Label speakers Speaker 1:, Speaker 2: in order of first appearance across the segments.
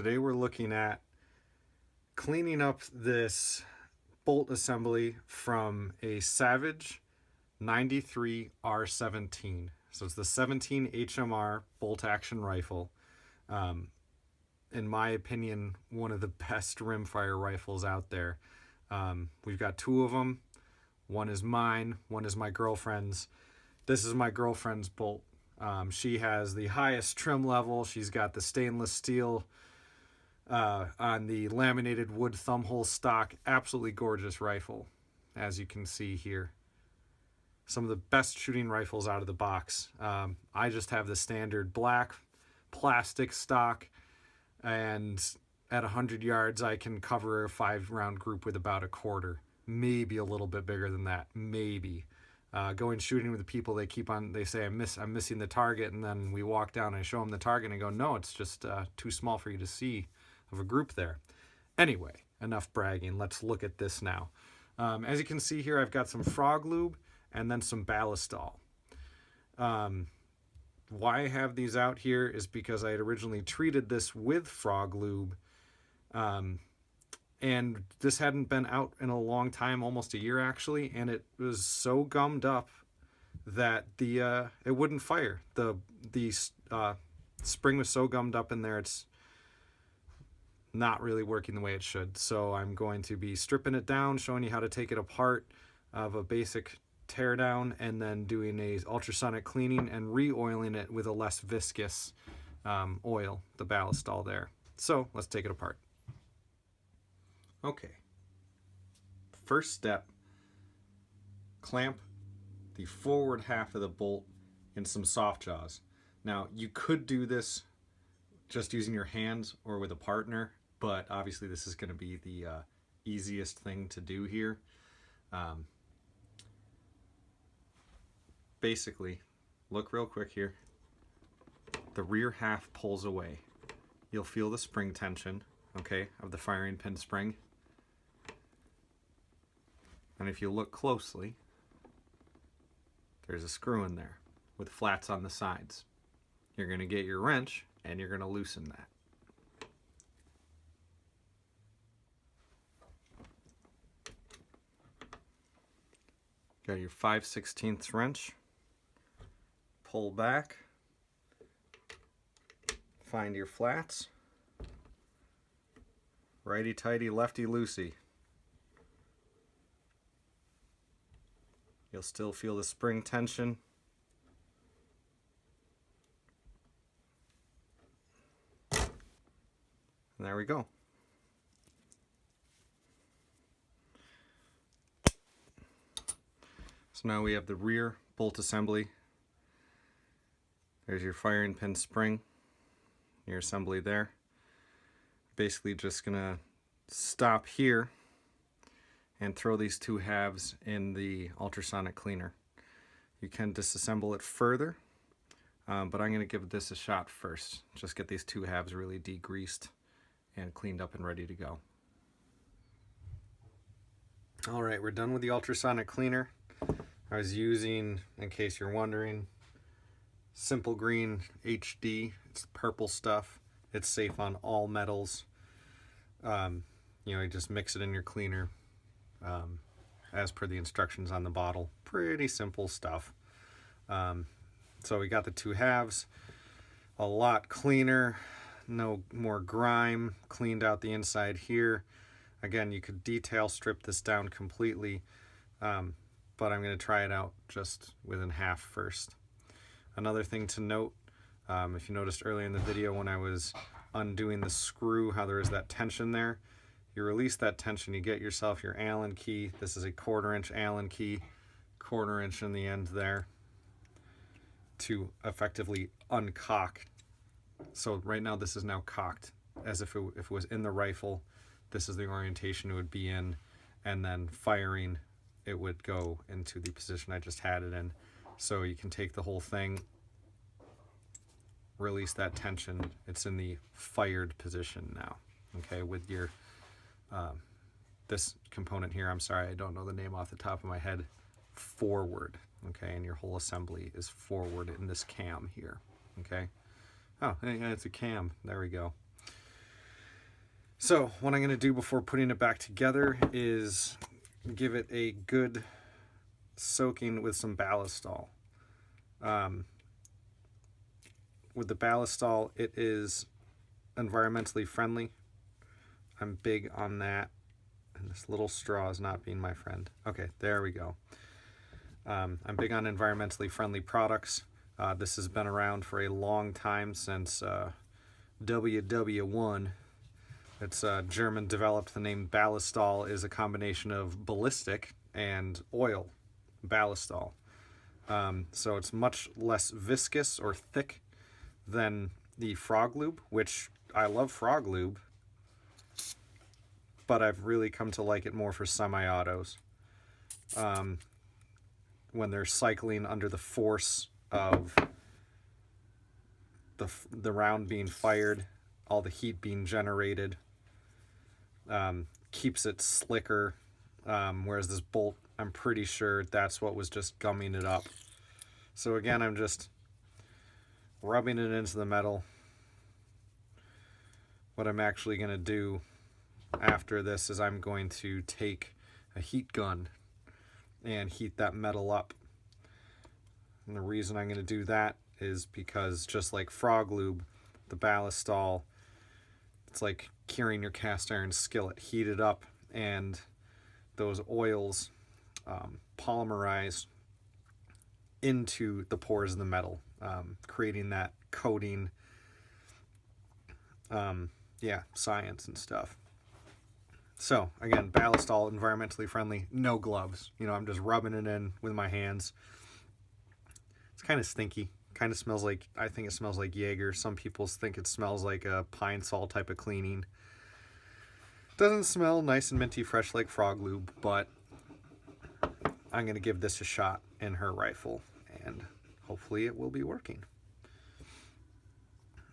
Speaker 1: Today we're looking at cleaning up this bolt assembly from a Savage 93 R17. So it's the 17 HMR bolt action rifle. In my opinion, one of the best rimfire rifles out there. We've got two of them. One is mine, one is my girlfriend's. This is my girlfriend's bolt. She has the highest trim level. She's got the stainless steel on the laminated wood thumbhole stock. Absolutely gorgeous rifle, as you can see here. Some of the best shooting rifles out of the box. I just have the standard black plastic stock, and at 100 yards I can cover a 5-round group with about a quarter, maybe a little bit bigger than that, maybe. Going shooting with the people, they say I'm missing the target, and then we walk down and I show them the target and I go, no, it's just too small for you to see of a group there. Anyway, enough bragging. Let's look at this now. As you can see here, I've got some frog lube and then some ballistol. Why I have these out here is because I had originally treated this with frog lube, and this hadn't been out in a long time, almost a year actually, and it was so gummed up that it wouldn't fire. The spring was so gummed up in there, it's not really working the way it should. So I'm going to be stripping it down, showing you how to take it apart of a basic teardown, and then doing a ultrasonic cleaning and re-oiling it with a less viscous oil, the ballistol there. So let's take it apart. Okay, first step, clamp the forward half of the bolt in some soft jaws. Now you could do this just using your hands or with a partner, but obviously this is going to be the easiest thing to do here. Basically, look real quick here. The rear half pulls away. You'll feel the spring tension, okay, of the firing pin spring. And if you look closely, there's a screw in there with flats on the sides. You're going to get your wrench and you're going to loosen that. Got your 5/16 wrench. Pull back. Find your flats. Righty tighty, lefty loosey. You'll still feel the spring tension. And there we go. So now we have the rear bolt assembly. There's your firing pin spring, your assembly there. Basically just gonna stop here and throw these two halves in the ultrasonic cleaner. You can disassemble it further, but I'm going to give this a shot first. Just get these two halves really degreased and cleaned up and ready to go. All right, we're done with the ultrasonic cleaner. I was using, in case you're wondering, Simple Green HD. It's purple stuff. It's safe on all metals. You just mix it in your cleaner. As per the instructions on the bottle. Pretty simple stuff. So we got the two halves, a lot cleaner, no more grime, cleaned out the inside here. Again, you could detail strip this down completely, but I'm going to try it out just within half first. Another thing to note, if you noticed earlier in the video when I was undoing the screw, how there is that tension there. You release that tension, you get yourself your Allen key. This is a 1/4 inch Allen key, 1/4 inch in the end there to effectively uncock. So right now this is now cocked as if it was in the rifle. This is the orientation it would be in, and then firing it would go into the position I just had it in. So you can take the whole thing, release that tension. It's in the fired position now, okay, with your this component here, I'm sorry, I don't know the name off the top of my head, forward, okay, and your whole assembly is forward in this cam here, okay. Oh, yeah, it's a cam, there we go. So what I'm going to do before putting it back together is give it a good soaking with some ballistol. With the ballistol, it is environmentally friendly. I'm big on that. And this little straw is not being my friend. Okay, there we go. I'm big on environmentally friendly products. This has been around for a long time, since WW1. It's German developed. The name ballistol is a combination of ballistic and oil, ballistol. So it's much less viscous or thick than the frog lube, which I love frog lube, but I've really come to like it more for semi-autos. When they're cycling under the force of the round being fired, all the heat being generated, keeps it slicker, whereas this bolt, I'm pretty sure that's what was just gumming it up. So again, I'm just rubbing it into the metal. What I'm actually going to do after this is I'm going to take a heat gun and heat that metal up. And the reason I'm going to do that is because, just like frog lube, the ballistol, it's like curing your cast iron skillet. Heat it up, and those oils polymerize into the pores of the metal, creating that coating. Science and stuff. So again, ballistol, environmentally friendly, no gloves. I'm just rubbing it in with my hands. It's kind of stinky. Kind of smells like, I think it smells like Jaeger. Some people think it smells like a pine sol type of cleaning. Doesn't smell nice and minty fresh like frog lube, but I'm going to give this a shot in her rifle, and hopefully it will be working.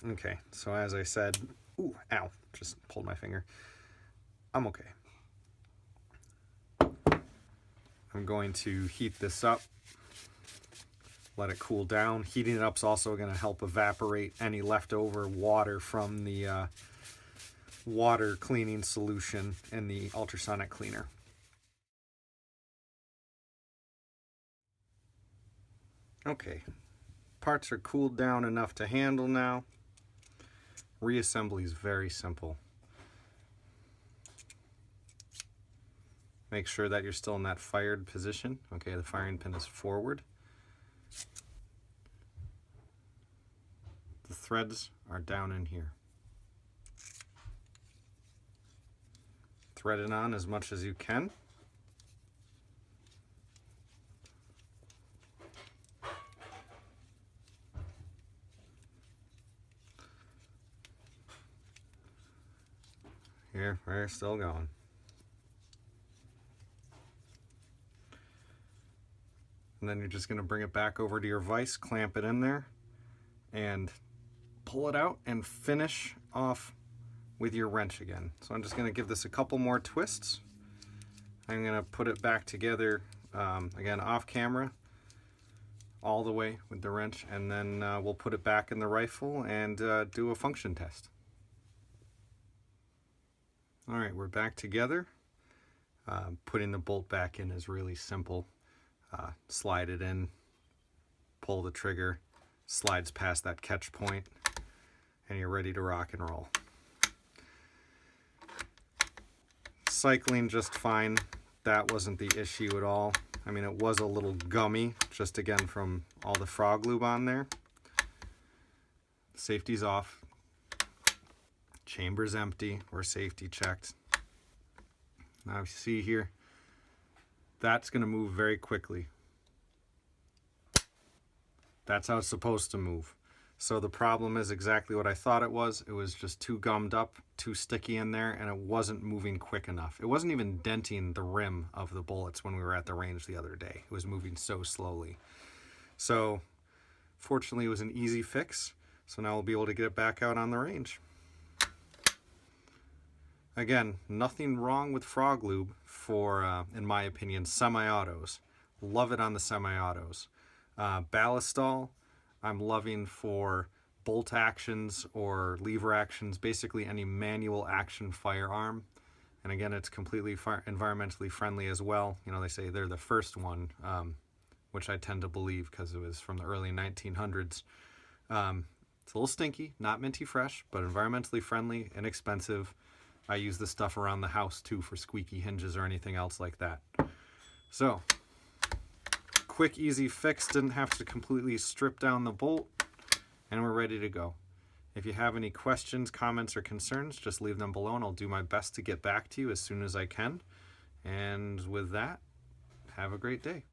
Speaker 1: Okay, so as I said, ooh, ow, just pulled my finger. I'm okay. I'm going to heat this up, let it cool down. Heating it up is also going to help evaporate any leftover water from the water cleaning solution in the ultrasonic cleaner. Okay, parts are cooled down enough to handle now. Reassembly is very simple. Make sure that you're still in that fired position. Okay, the firing pin is forward. The threads are down in here. Thread it on as much as you can. Here, we're still going. And then you're just going to bring it back over to your vise, clamp it in there, and pull it out and finish off with your wrench again. So I'm just going to give this a couple more twists. I'm going to put it back together, again, off camera, all the way with the wrench, and then we'll put it back in the rifle and do a function test. All right, we're back together. Putting the bolt back in is really simple. Slide it in, pull the trigger, slides past that catch point, and you're ready to rock and roll. Cycling just fine. That wasn't the issue at all. I mean, it was a little gummy, just again from all the frog lube on there. Safety's off. Chamber's empty. We're safety checked. Now you see here, that's going to move very quickly. That's how it's supposed to move. So the problem is exactly what I thought it was. It was just too gummed up, too sticky in there, and it wasn't moving quick enough. It wasn't even denting the rim of the bullets when we were at the range the other day. It was moving so slowly. So fortunately, it was an easy fix. So now we'll be able to get it back out on the range. Again, nothing wrong with frog lube for, in my opinion, semi-autos. Love it on the semi-autos. Ballistol, I'm loving for bolt actions or lever actions, basically any manual action firearm. And again, it's completely environmentally friendly as well. You know, they say they're the first one, which I tend to believe because it was from the early 1900s. It's a little stinky, not minty fresh, but environmentally friendly, inexpensive. I use this stuff around the house too for squeaky hinges or anything else like that. So, quick, easy fix. Didn't have to completely strip down the bolt, and we're ready to go. If you have any questions, comments, or concerns, just leave them below and I'll do my best to get back to you as soon as I can. And with that, have a great day.